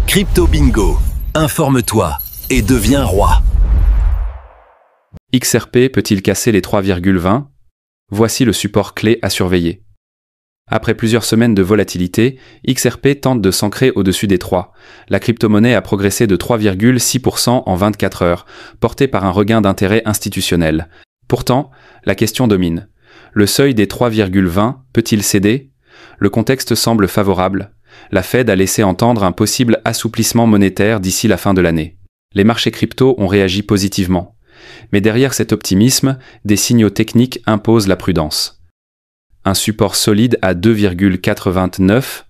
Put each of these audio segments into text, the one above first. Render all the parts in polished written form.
Crypto Bingo. Informe-toi et deviens roi. XRP peut-il casser les 3,20? Voici le support clé à surveiller. Après plusieurs semaines de volatilité, XRP tente de s'ancrer au-dessus des 3. La crypto-monnaie a progressé de 3,6% en 24 heures, portée par un regain d'intérêt institutionnel. Pourtant, la question domine. Le seuil des 3,20 peut-il céder? Le contexte semble favorable. La Fed a laissé entendre un possible assouplissement monétaire d'ici la fin de l'année. Les marchés crypto ont réagi positivement. Mais derrière cet optimisme, des signaux techniques imposent la prudence. Un support solide à 2,89.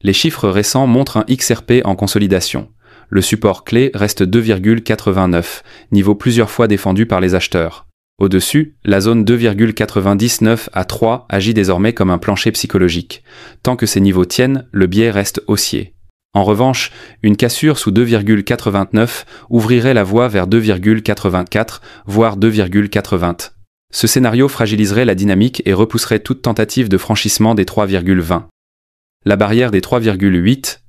Les chiffres récents montrent un XRP en consolidation. Le support clé reste 2,89, niveau plusieurs fois défendu par les acheteurs. Au-dessus, la zone 2,99 à 3 agit désormais comme un plancher psychologique. Tant que ces niveaux tiennent, le biais reste haussier. En revanche, une cassure sous 2,89 ouvrirait la voie vers 2,84, voire 2,80. Ce scénario fragiliserait la dynamique et repousserait toute tentative de franchissement des 3,20. La barrière des 3,8.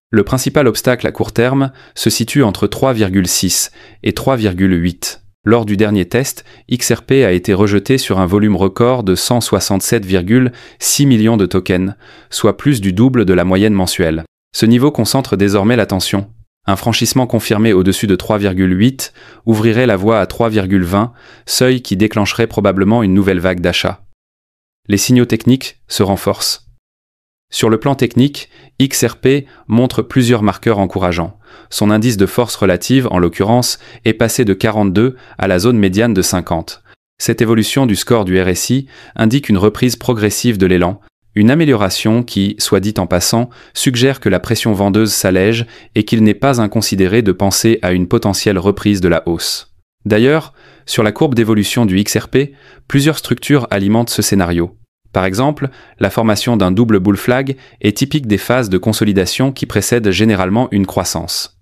Le principal obstacle à court terme se situe entre 3,6 et 3,8. Lors du dernier test, XRP a été rejeté sur un volume record de 167,6 millions de tokens, soit plus du double de la moyenne mensuelle. Ce niveau concentre désormais l'attention. Un franchissement confirmé au-dessus de 3,8 ouvrirait la voie à 3,20, seuil qui déclencherait probablement une nouvelle vague d'achat. Les signaux techniques se renforcent. Sur le plan technique, XRP montre plusieurs marqueurs encourageants. Son indice de force relative, en l'occurrence, est passé de 42 à la zone médiane de 50. Cette évolution du score du RSI indique une reprise progressive de l'élan, une amélioration qui, soit dit en passant, suggère que la pression vendeuse s'allège et qu'il n'est pas inconsidéré de penser à une potentielle reprise de la hausse. D'ailleurs, sur la courbe d'évolution du XRP, plusieurs structures alimentent ce scénario. Par exemple, la formation d'un double bull flag est typique des phases de consolidation qui précèdent généralement une croissance.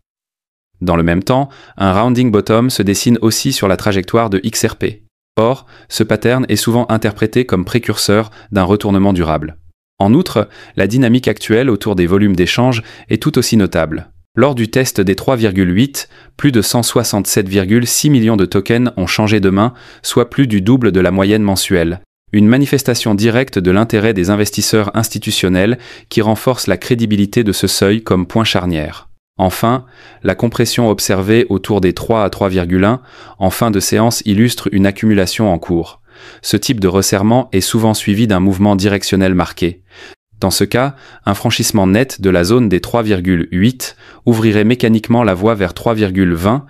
Dans le même temps, un rounding bottom se dessine aussi sur la trajectoire de XRP. Or, ce pattern est souvent interprété comme précurseur d'un retournement durable. En outre, la dynamique actuelle autour des volumes d'échange est tout aussi notable. Lors du test des 3,8, plus de 167,6 millions de tokens ont changé de main, soit plus du double de la moyenne mensuelle. Une manifestation directe de l'intérêt des investisseurs institutionnels qui renforce la crédibilité de ce seuil comme point charnière. Enfin, la compression observée autour des 3 à 3,1 en fin de séance illustre une accumulation en cours. Ce type de resserrement est souvent suivi d'un mouvement directionnel marqué. Dans ce cas, un franchissement net de la zone des 3,8 ouvrirait mécaniquement la voie vers 3,20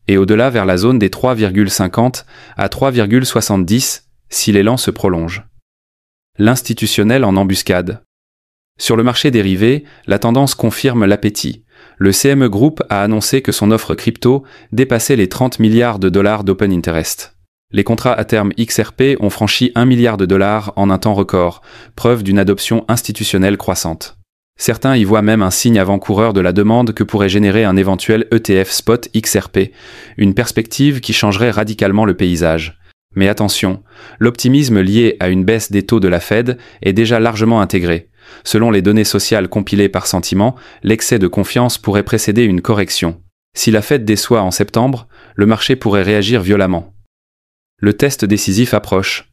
et au-delà vers la zone des 3,50 à 3,70 si l'élan se prolonge. L'institutionnel en embuscade. Sur le marché dérivé, la tendance confirme l'appétit. Le CME Group a annoncé que son offre crypto dépassait les 30 milliards de dollars d'open interest. Les contrats à terme XRP ont franchi 1 milliard de dollars en un temps record, preuve d'une adoption institutionnelle croissante. Certains y voient même un signe avant-coureur de la demande que pourrait générer un éventuel ETF spot XRP, une perspective qui changerait radicalement le paysage. Mais attention, l'optimisme lié à une baisse des taux de la Fed est déjà largement intégré. Selon les données sociales compilées par Sentiment, l'excès de confiance pourrait précéder une correction. Si la Fed déçoit en septembre, le marché pourrait réagir violemment. Le test décisif approche.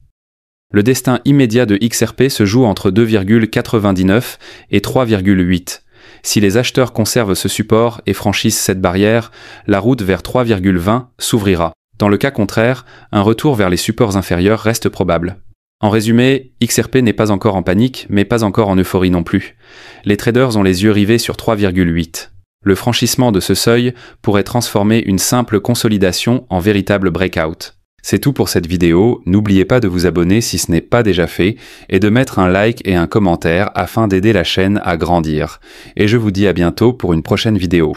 Le destin immédiat de XRP se joue entre 2,99 et 3,8. Si les acheteurs conservent ce support et franchissent cette barrière, la route vers 3,20 s'ouvrira. Dans le cas contraire, un retour vers les supports inférieurs reste probable. En résumé, XRP n'est pas encore en panique, mais pas encore en euphorie non plus. Les traders ont les yeux rivés sur 3,8. Le franchissement de ce seuil pourrait transformer une simple consolidation en véritable breakout. C'est tout pour cette vidéo, n'oubliez pas de vous abonner si ce n'est pas déjà fait, et de mettre un like et un commentaire afin d'aider la chaîne à grandir. Et je vous dis à bientôt pour une prochaine vidéo.